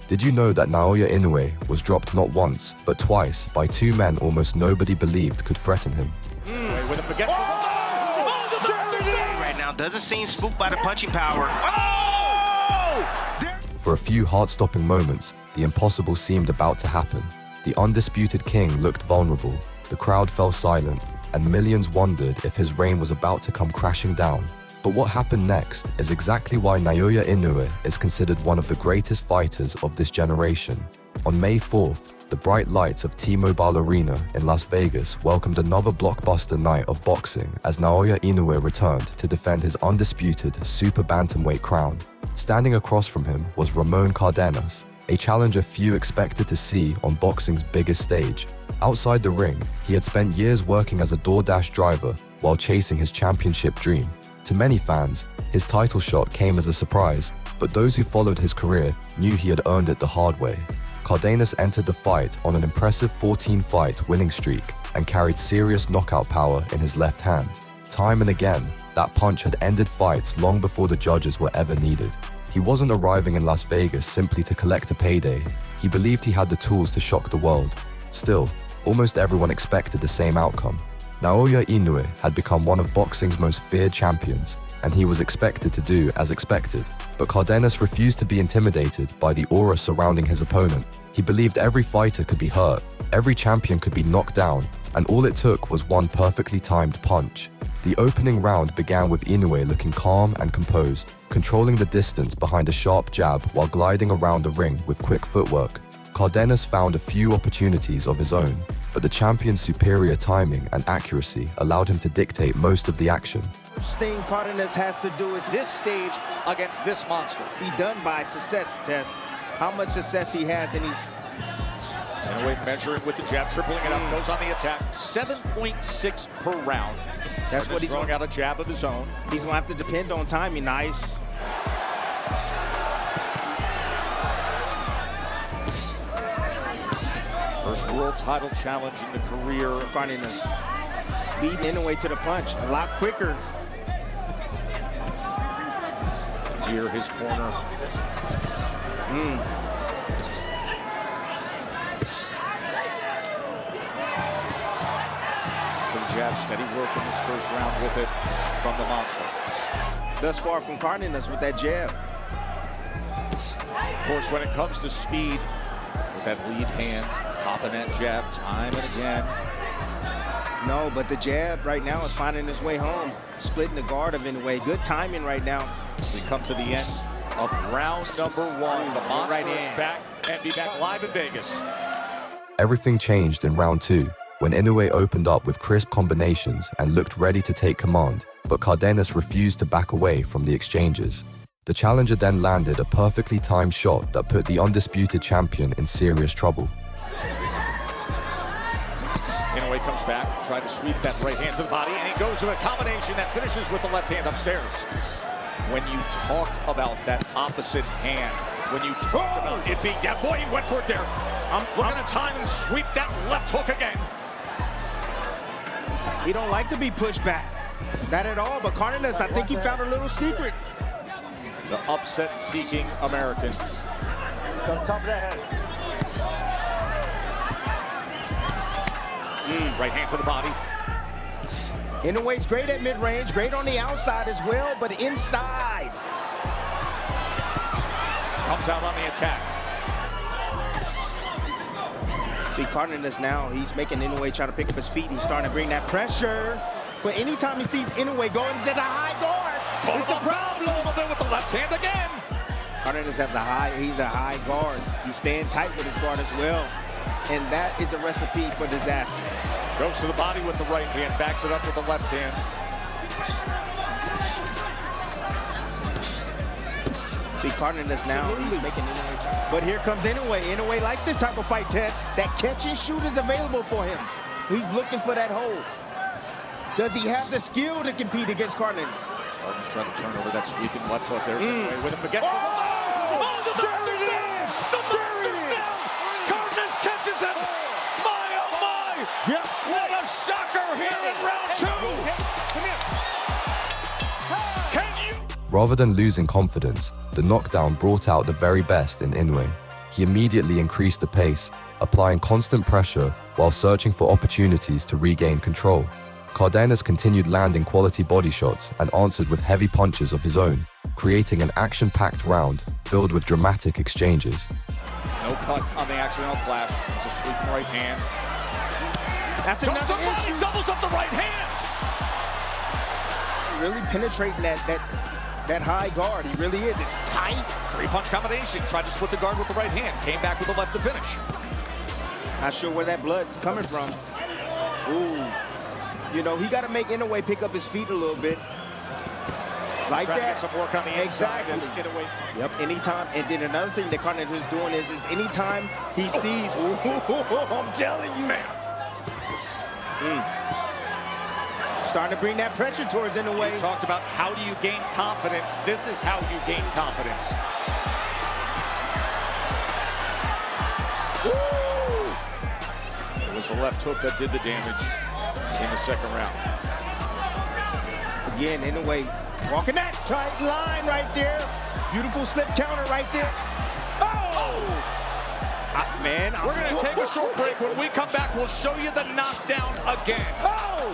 Did you know that Naoya Inoue was dropped not once, but twice by two men almost nobody believed could threaten him? With him against right now doesn't seem spooked by the punching power. For a few heart-stopping moments, the impossible seemed about to happen. The undisputed king looked vulnerable, the crowd fell silent, and millions wondered if his reign was about to come crashing down. But what happened next is exactly why Naoya Inoue is considered one of the greatest fighters of this generation. On May 4th, the bright lights of T-Mobile Arena in Las Vegas welcomed another blockbuster night of boxing as Naoya Inoue returned to defend his undisputed super bantamweight crown. Standing across from him was Cardenas, a challenger few expected to see on boxing's biggest stage. Outside the ring, he had spent years working as a DoorDash driver while chasing his championship dream. To many fans, his title shot came as a surprise, but those who followed his career knew he had earned it the hard way. Cardenas entered the fight on an impressive 14-fight winning streak and carried serious knockout power in his left hand. Time and again, that punch had ended fights long before the judges were ever needed. He wasn't arriving in Las Vegas simply to collect a payday. He believed he had the tools to shock the world. Still, almost everyone expected the same outcome. Naoya Inoue had become one of boxing's most feared champions, and he was expected to do as expected. But Cardenas refused to be intimidated by the aura surrounding his opponent. He believed every fighter could be hurt, every champion could be knocked down, and all it took was one perfectly timed punch. The opening round began with Inoue looking calm and composed, controlling the distance behind a sharp jab while gliding around the ring with quick footwork. Cardenas found a few opportunities of his own, but the champion's superior timing and accuracy allowed him to dictate most of the action. First thing Cardenas has to do is This stage against this monster. be done by success test. How much success he has, and he's Inoue measuring with the jab, tripling it up, goes on the attack. 7.6 per round. that's what he's throwing out a jab of his own. He's gonna have to depend on timing. Nice. First world title challenge in the career of Cardenas beating Inoue to the punch a lot quicker. Here, his corner. Some jab, steady work in this first round with it from the monster. Thus far from Cardenas with that jab. Of course, when it comes to speed, with that lead hand, popping that jab time and again. No, but the jab right now is finding his way home. Splitting the guard of Inoue. Good timing right now. We come to the end of round number one. The monster right is in. back and be back live in Vegas. Everything changed in round two, when Inoue opened up with crisp combinations and looked ready to take command, but Cardenas refused to back away from the exchanges. The challenger then landed a perfectly timed shot that put the undisputed champion in serious trouble. Inoue comes back, tried to sweep that right hand to the body, and he goes to a combination that finishes with the left hand upstairs. When you talked about that opposite hand, when you talked about it being down, boy, he went for it there. I'm looking at time and sweep that left hook again. He don't like to be pushed back. Not at all, but Cardenas, I think he found a little secret. The upset-seeking American. Top of the head. Right hand to the body. Inoue's great at mid-range, great on the outside as well, but inside. Comes out on the attack. See, Cardenas now, he's making Inoue try to pick up his feet. He's starting to bring that pressure. But anytime he sees Inoue going to the high guard, it's a problem. A little bit with the left hand again. Cardenas has he's a high guard. He's staying tight with his guard as well. And that is a recipe for disaster. Goes to the body with the right hand, backs it up with the left hand. See, Cardenas now, he's making Inoue try. But here comes Inoue. Inoue likes this type of fight test. That catch and shoot is available for him. He's looking for that hold. Does he have the skill to compete against Cardenas? Cardenas trying to turn over that sweeping left foot. There's Inoue with him again. Oh, the monster's down! The monster's down! Cardenas catches him! My, oh my! Yep. What a shocker here in round two! Can you? Rather than losing confidence, the knockdown brought out the very best in Inoue. he immediately increased the pace, applying constant pressure while searching for opportunities to regain control. Cardenas continued landing quality body shots and answered with heavy punches of his own, creating an action-packed round filled with dramatic exchanges. No cut on the accidental clash. It's a sweeping right hand. That's another issue. Doubles up the right hand. Really penetrating that high guard. He really is. It's tight. Three-punch combination. Tried to split the guard with the right hand. Came back with the left to finish. Not sure where that blood's coming from. Ooh. You know, he got to make Inoue pick up his feet a little bit. Like Trying that. to get some work on the inside. Exactly. Just get away. Yep, anytime. And then another thing that Cardenas is doing is anytime he sees, I'm telling you. Starting to bring that pressure towards Inoue. We talked about how do you gain confidence. This is how you gain confidence. It was the left hook that did the damage in the second round. Again, Inoue walking that tight line right there. Beautiful slip counter right there. Oh! Man, we're going to take a short break. When we come back, we'll show you the knockdown again. Oh!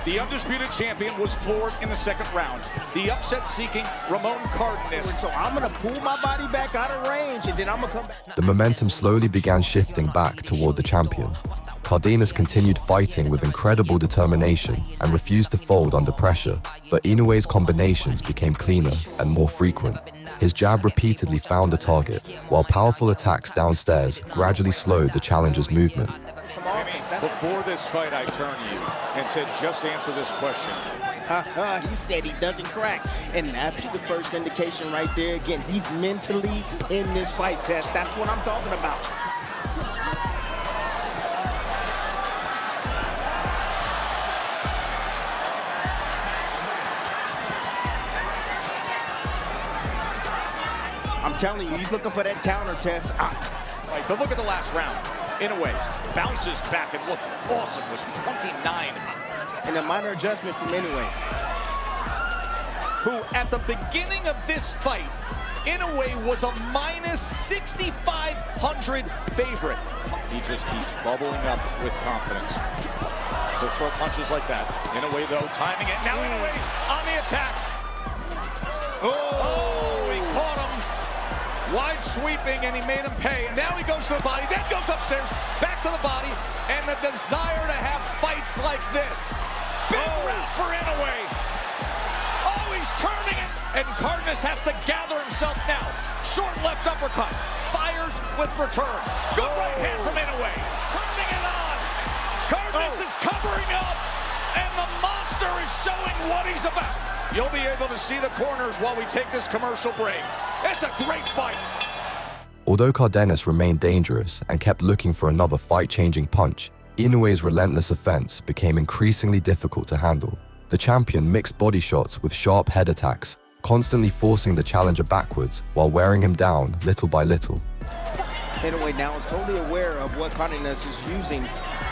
The undisputed champion was floored in the second round. The upset-seeking Ramon Cardenas. So I'm going to pull my body back out of range, and then I'm going to come back. The momentum slowly began shifting back toward the champion. Cardenas continued fighting with incredible determination and refused to fold under pressure, but Inoue's combinations became cleaner and more frequent. His jab repeatedly found a target, while powerful attacks downstairs gradually slowed the challenger's movement. Before this fight, I turned to you and said, just answer this question. He said he doesn't crack, and that's the first indication right there. Again, he's mentally in this fight test. That's what I'm talking about. I'm telling you, he's looking for that counter test. Right, but look at the last round. Inoue bounces back and looked awesome. Was 29. And a minor adjustment from Inoue. Who, at the beginning of this fight, Inoue was a minus 6,500 favorite. He just keeps bubbling up with confidence. To throw punches like that. Inoue, though, timing it. Now Inoue on the attack. Oh, he caught him. Wide sweeping, and he made him pay. And now he goes to the body, then goes upstairs, back to the body, and the desire to have fights like this. Big round for Inoue. Oh, he's turning it. And Cardenas has to gather himself now. Short left uppercut. Fires with return. Good right hand from Inoue. Turning it on. Cardenas is covering up, and the monster is showing what he's about. You'll be able to see the corners while we take this commercial break. It's a great fight. Although Cardenas remained dangerous and kept looking for another fight-changing punch, Inoue's relentless offense became increasingly difficult to handle. The champion mixed body shots with sharp head attacks, constantly forcing the challenger backwards while wearing him down little by little. Inoue now is totally aware of what Cardenas is using.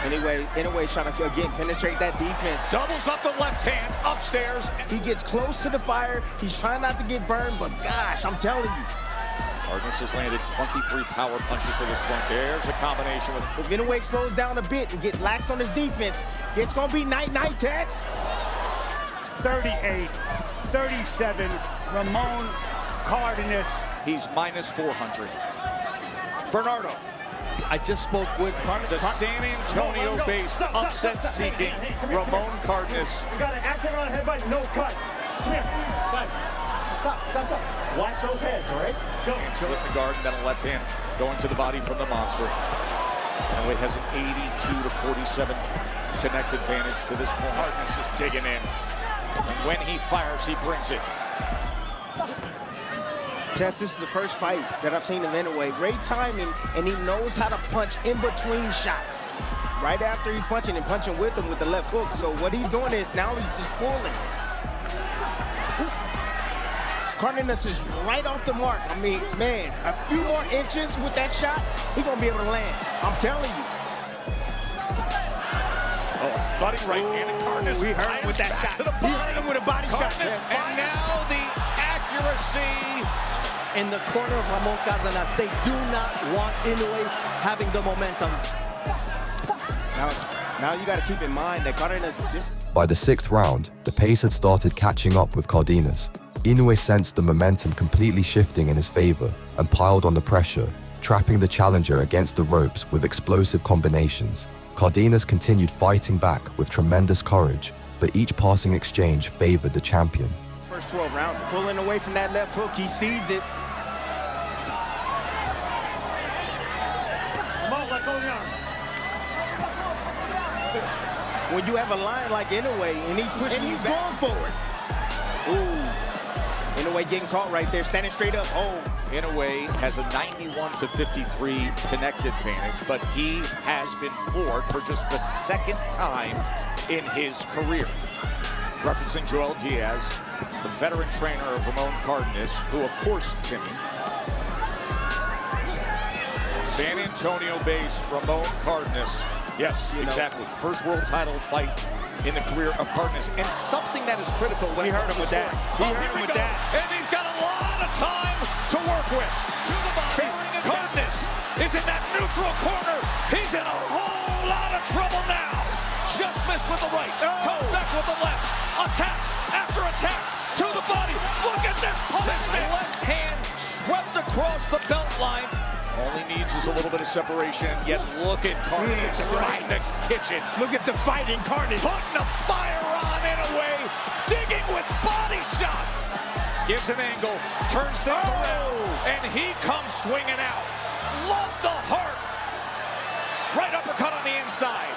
Anyway, Inoue's trying to, again, penetrate that defense. Doubles up the left hand, upstairs. He gets close to the fire. He's trying not to get burned, but gosh, I'm telling you. Cardenas has landed 23 power punches to this point. There's a combination with... If Inoue slows down a bit and get lax on his defense, it's going to be night-night, Tats. 38, 37, Ramon Cardenas. He's minus 400. Bernardo. I just spoke with The San Antonio-based upset-seeking Ramon Cardenas. We got an accident on the headbutt, no cut. Come here, guys. Stop. Watch those heads, all right? Go. And split the guard, and then a left hand going to the body from the monster. Inoue has an 82 to 47 connect advantage to this point. Cardenas is digging in. And when he fires, he brings it. Tess, this is the first fight that I've seen of Inoue. Great timing, and he knows how to punch in between shots. Right after he's punching and punching with him with the left hook. So what he's doing is now he's just pulling. Cardenas is right off the mark. I mean, man, a few more inches with that shot, he's going to be able to land. I'm telling you. Oh, thudding right hand, and Cardenas. We heard him with that shot. He heard him with a body shot. And now the accuracy in the corner of Ramon Cardenas. They do not want Inoue having the momentum. Now you got to keep in mind that Cardenas... By the 6th round, the pace had started catching up with Cardenas. Inoue sensed the momentum completely shifting in his favor and piled on the pressure, trapping the challenger against the ropes with explosive combinations. Cardenas continued fighting back with tremendous courage, but each passing exchange favored the champion. First 12 rounds, pulling away from that left hook, he sees it. When you have a line like Inoue and he's pushing, he's going forward. Ooh, Inoue getting caught right there, standing straight up. Oh, Inoue has a 91-53 connect advantage, but he has been floored for just the 2nd time in his career. Referencing Joel Diaz, the veteran trainer of Ramon Cardenas, who of course, Timmy, San Antonio based Ramon Cardenas. Yes, exactly. First world title fight in the career of Cardenas, and something that is critical when he hurt him with that. He hurt him with that. And he's got a lot of time to work with. To the body. Cardenas is in that neutral corner. He's in a whole lot of trouble now. Just missed with the right. Comes back with the left. Attack after attack to the body. Look at this punishment. Left hand swept across the belt line. Only needs is a little bit of separation, yet look at Cardenas right in the kitchen. Look at the fighting Cardenas. Putting the fire on Inoue, digging with body shots. Gives an angle, turns things around, and he comes swinging out. Love the heart. Right uppercut on the inside.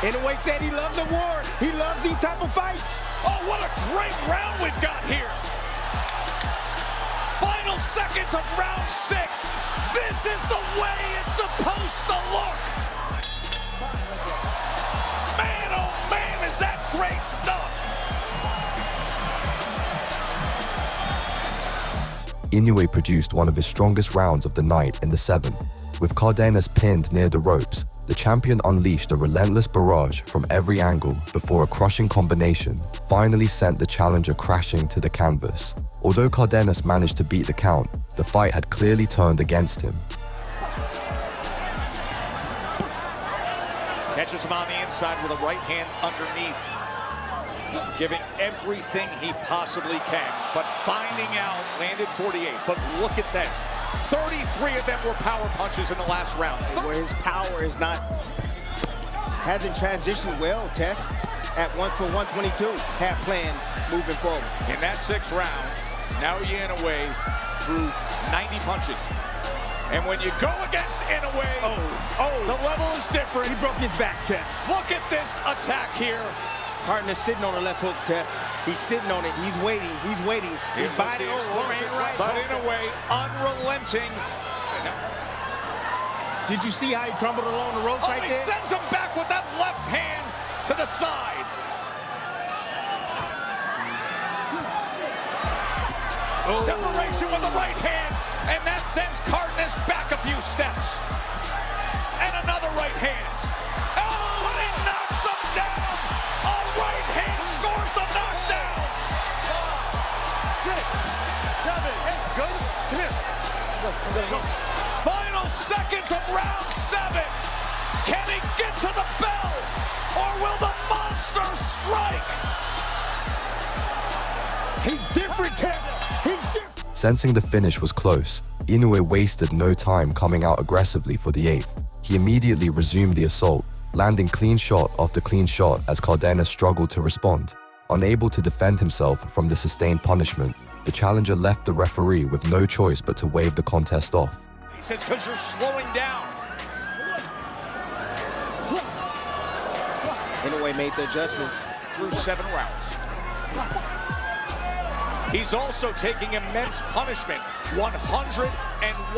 Inoue said he loves the war. He loves these type of fights. Oh, what a great round we've got here. Final seconds of round 6. This is the way it's supposed to look. Man, oh man, is that great stuff. Inoue produced one of his strongest rounds of the night in the 7th. With Cardenas pinned near the ropes, the champion unleashed a relentless barrage from every angle before a crushing combination finally sent the challenger crashing to the canvas. Although Cardenas managed to beat the count, the fight had clearly turned against him. Catches him on the inside with a right hand underneath. Giving everything he possibly can, but finding out, landed 48. But look at this. 33 of them were power punches in the last round. Where his power is not, hasn't transitioned well, Tess. At 1 for 122, half plan moving forward. In that 6th round, Naoya Inoue threw 90 punches. And when you go against Inoue, the level is different. He broke his back, Tess. Look at this attack here. Cardenas sitting on the left hook, Tess. He's sitting on it. He's waiting. He's waiting. He's biting. Right. But Inoue, unrelenting. Did you see how he crumbled along the ropes right he there? sends him back with that left hand to the side. Separation with the right hand, and that sends Cardenas back a few steps. And another right hand. Oh, and he knocks him down. A right hand scores the knockdown. 6, 7, 8, go. Come here. Go. Final seconds of round 7. Can he get to the bell, or will the monster strike? He's different, Tess. He's different. Sensing the finish was close, Inoue wasted no time coming out aggressively for the 8th. He immediately resumed the assault, landing clean shot after clean shot as Cardenas struggled to respond. Unable to defend himself from the sustained punishment, the challenger left the referee with no choice but to wave the contest off. He says, because you're slowing down. Inoue made the adjustments. Through 7 rounds. He's also taking immense punishment. 101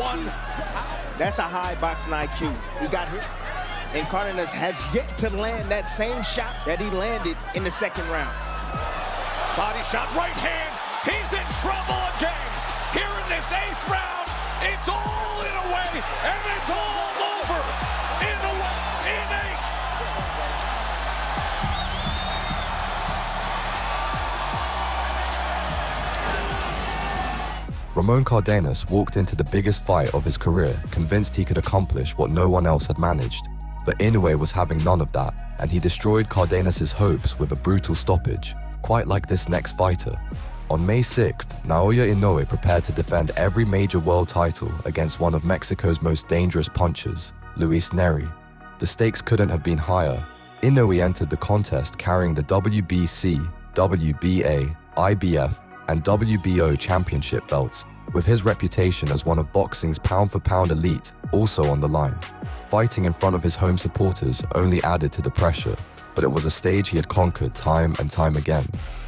pounds. That's a high boxing IQ. He got hit. And Cardenas has yet to land that same shot that he landed in the 2nd round. Body shot, right hand. He's in trouble again. Here in this 8th round, it's all Inoue, and it's all over. Inoue in 8. Ramon Cardenas walked into the biggest fight of his career, convinced he could accomplish what no one else had managed. But Inoue was having none of that, and he destroyed Cardenas' hopes with a brutal stoppage, quite like this next fighter. On May 6th, Naoya Inoue prepared to defend every major world title against one of Mexico's most dangerous punchers, Luis Nery. The stakes couldn't have been higher. Inoue entered the contest carrying the WBC, WBA, IBF, and WBO championship belts, with his reputation as one of boxing's pound-for-pound elite also on the line. Fighting in front of his home supporters only added to the pressure, but it was a stage he had conquered time and time again.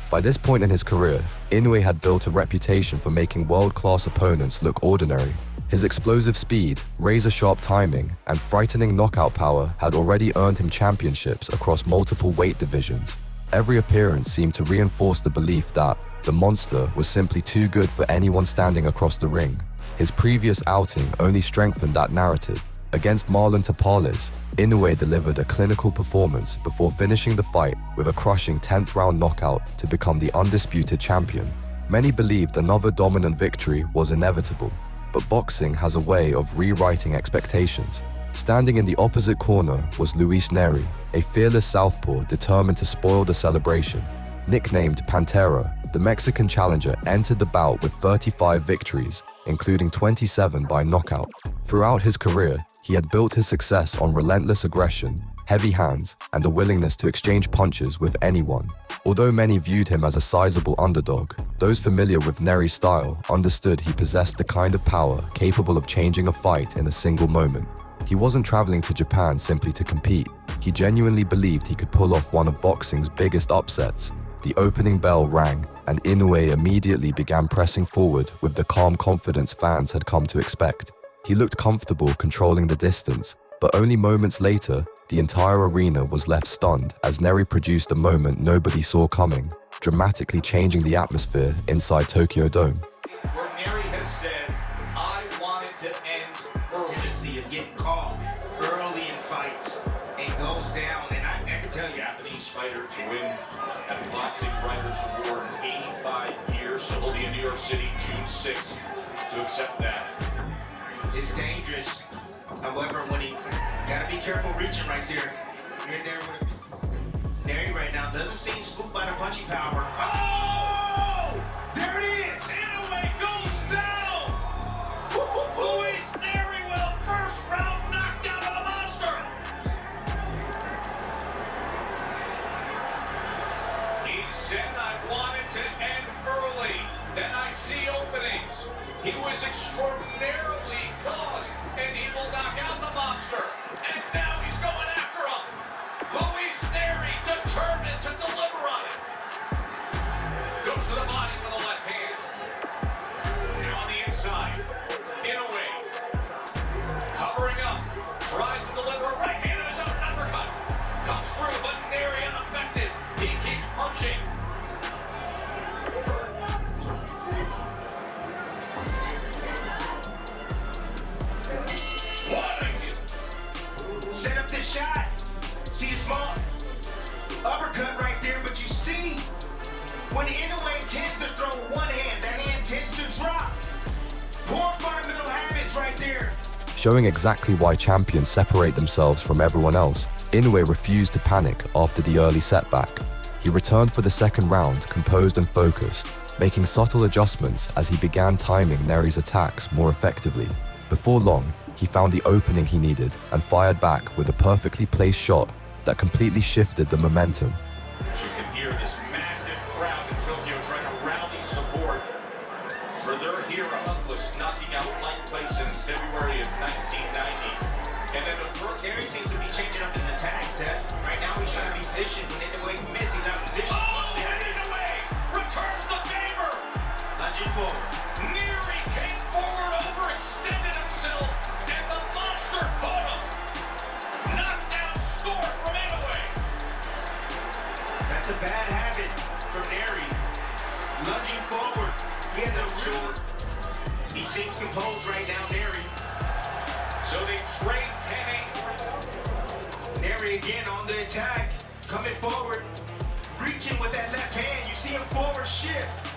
By this point in his career, Inoue had built a reputation for making world-class opponents look ordinary. His explosive speed, razor-sharp timing, and frightening knockout power had already earned him championships across multiple weight divisions. Every appearance seemed to reinforce the belief that the monster was simply too good for anyone standing across the ring. His previous outing only strengthened that narrative. Against Marlon Tapales, Inoue delivered a clinical performance before finishing the fight with a crushing 10th round knockout to become the undisputed champion. Many believed another dominant victory was inevitable, but boxing has a way of rewriting expectations. Standing in the opposite corner was Luis Nery, a fearless southpaw determined to spoil the celebration. Nicknamed Pantera, the Mexican challenger entered the bout with 35 victories, including 27 by knockout. Throughout his career, he had built his success on relentless aggression, heavy hands, and a willingness to exchange punches with anyone. Although many viewed him as a sizable underdog, those familiar with Nery's style understood he possessed the kind of power capable of changing a fight in a single moment. He wasn't traveling to Japan simply to compete. He genuinely believed he could pull off one of boxing's biggest upsets. The opening bell rang, and Inoue immediately began pressing forward with the calm confidence fans had come to expect. He looked comfortable controlling the distance, but only moments later, the entire arena was left stunned as Nery produced a moment nobody saw coming, dramatically changing the atmosphere inside Tokyo Dome. Where Nery has said, I want it to end early. Tennessee of getting caught early in fights and goes down. And I can tell you, Japanese fighter to win at the Boxing Writers Award in 85 years. So he'll be in New York City June 6th to accept that. it's dangerous. However, when he gotta be careful reaching right there. You're in there with Nery right now. Doesn't seem spooked by the punching power. Oh! There it is! Inoue goes down! Luis Nery with a first round knockdown of the monster! He said, I wanted to end early. Then I see openings. He was extraordinarily caused, and he will knock out the monster. And now he's going after him. Luis Nery determined to deliver on it. Goes to the body with a left hand. Now on the inside, Inoue covering up, tries to deliver a right hand of his own uppercut. Comes through, but Nery unaffected. He keeps punching. Set up this shot. See a small uppercut right there, but you see when Inoue tends to throw one hand, that hand tends to drop. Poor fundamental habits right there. Showing exactly why champions separate themselves from everyone else, Inoue refused to panic after the early setback. He returned for the second round composed and focused, making subtle adjustments as he began timing Nery's attacks more effectively. Before long, he found the opening he needed and fired back with a perfectly placed shot that completely shifted the momentum. You can hear this massive crowd in Tokyo trying to rally support for their hero, knocking out Mike Tyson in February of 1990. And then Nery seems to be changing up his attack test. Right now he's trying to be positioned. When Inoue commits, he's out of position. Oh, and Inoue returns the favor. Lunging forward. Nery came forward, overextended himself, and the monster caught him. Knockdown score from Inoue. That's a bad habit from Nery. Lunging forward. He has no choice. He seems composed right now, Nery. So they trade 10-8. Nery again on the attack. Coming forward. Reaching with that left hand. You see him forward shift.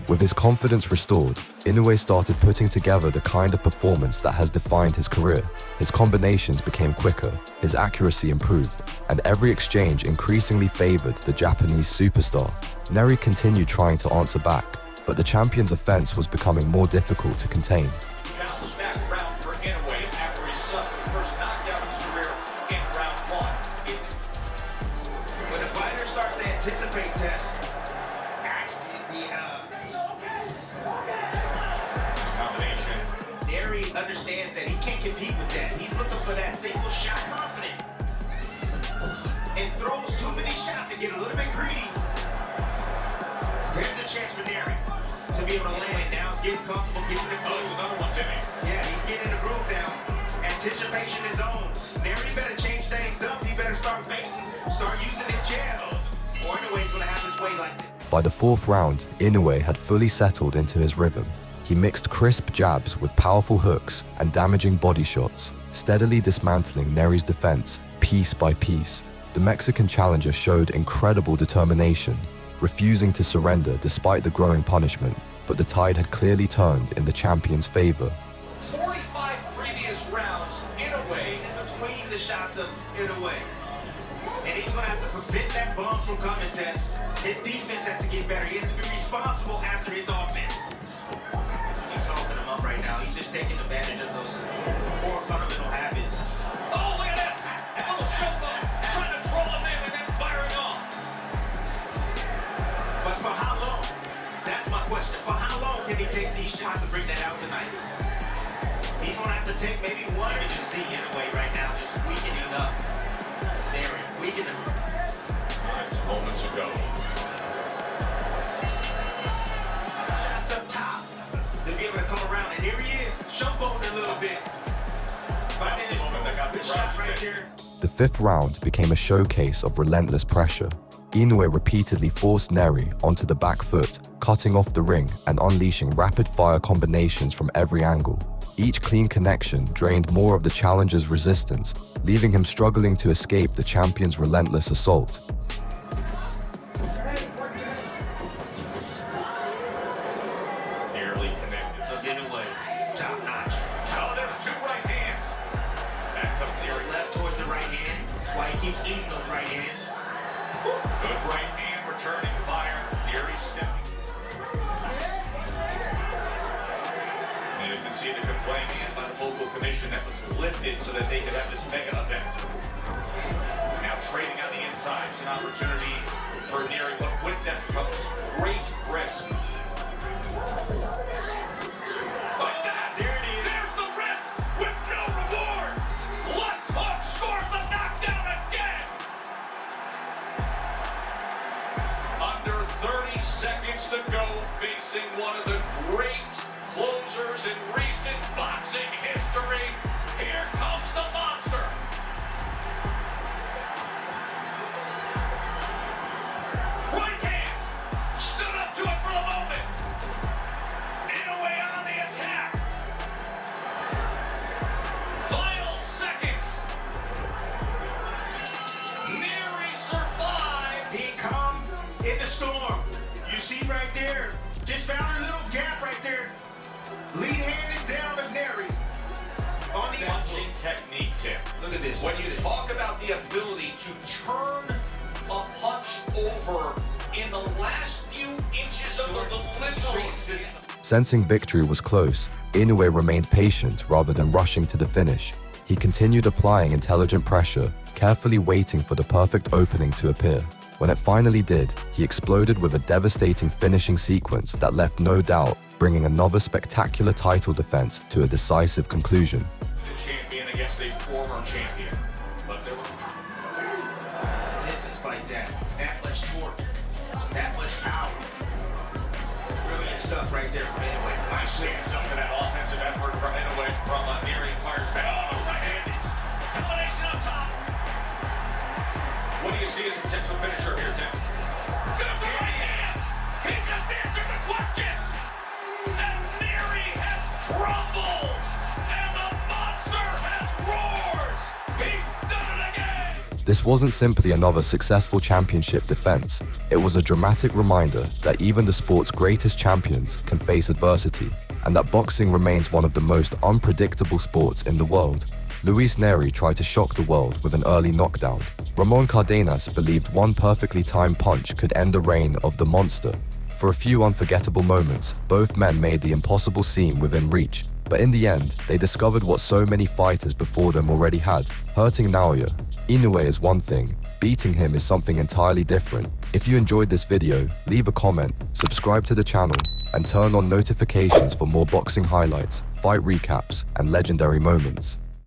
With his confidence restored, Inoue started putting together the kind of performance that has defined his career. His combinations became quicker, his accuracy improved, and every exchange increasingly favored the Japanese superstar. Nery continued trying to answer back, but the champion's offense was becoming more difficult to contain. Bounce back round for Inoue after he suffered the first knockdown of his career in round 1. When the fighter starts to anticipate tests, Combination. Nery understands that he can't compete with that. He's looking for that single shot confident. And throws too many shots to get a little bit greedy. Here's the chance for Nery to be able to land. Now he's getting comfortable, getting the groove. Another one's in it. Yeah, he's getting the groove now. Anticipation is on. Nery better change things up. He better start feinting, start using his jab. Or Inoue's gonna have his way like this. By the 4th round, Inoue had fully settled into his rhythm. He mixed crisp jabs with powerful hooks and damaging body shots, steadily dismantling Nery's defense piece by piece. The Mexican challenger showed incredible determination, refusing to surrender despite the growing punishment, but the tide had clearly turned in the champion's favor. 45 previous rounds, Inoue In between the shots of Inoue. And he's gonna have to prevent that bump from coming, Tess. His defense has to get better. He has to be responsible after his offense. He's softening him up right now. He's just taking advantage of those poor fundamental habits. Oh, look at this! A little showdown, trying to draw him in and then firing off. But for how long? That's my question. For how long can he take these shots to bring that out tonight? He's gonna have to take maybe one. You can see Inoue right now just weakening up. Nery, weakening him. Moments ago. Shots up top to be able to come around. And here he is, showboating a little bit. But That was the moment that got the good shot crowd right to there. The 5th round became a showcase of relentless pressure. Inoue repeatedly forced Nery onto the back foot, cutting off the ring and unleashing rapid-fire combinations from every angle. Each clean connection drained more of the challenger's resistance, leaving him struggling to escape the champion's relentless assault. Nearly connected. Look Inoue, top notch. Oh, there's 2 right hands. That's up to your Left towards the right hand. That's why he keeps eating those right hands. good right hand, returning fire. Nery stepping. And you can see the complaint by the local commission that was lifted so that they could have this mega event. Now trading on the inside is an opportunity for Nery, but with that comes great risk. Like that, there it is. There's the risk with no reward. Left hook scores the knockdown again. Under 30 seconds to go, facing one of the great closers in recent boxing history. Here comes the monster. Right hand stood up to it for the moment. Inoue on the attack. Final seconds. Nery survived. He come in the storm. You see right there, just found a little gap right there. Lead hand is down of Nery. On the Punching technique tip. Look at this. When you talk about the ability to turn a punch over in the last few inches of the delivery system. Sensing victory was close, Inoue remained patient rather than rushing to the finish. He continued applying intelligent pressure, carefully waiting for the perfect opening to appear. When it finally did, he exploded with a devastating finishing sequence that left no doubt, bringing another spectacular title defense to a decisive conclusion. The champion against a former champion. But there were Distance like that much torque, that much power. Brilliant stuff right there from Inoue. I stands up to that offensive effort from Inoue from Nery and fires back. Oh, right-handed combination on top. What do you see as a potential finisher here, Tim? There's the right hand. He just answered the question. As Nery has crumbled and the monster has roared. He's done it again. This wasn't simply another successful championship defense. It was a dramatic reminder that even the sport's greatest champions can face adversity, and that boxing remains one of the most unpredictable sports in the world. Luis Nery tried to shock the world with an early knockdown. Ramon Cardenas believed one perfectly timed punch could end the reign of the monster. For a few unforgettable moments, both men made the impossible seem within reach, but in the end, they discovered what so many fighters before them already had: hurting Naoya. Inoue is one thing, beating him is something entirely different. If you enjoyed this video, leave a comment, subscribe to the channel, and turn on notifications for more boxing highlights, fight recaps, and legendary moments.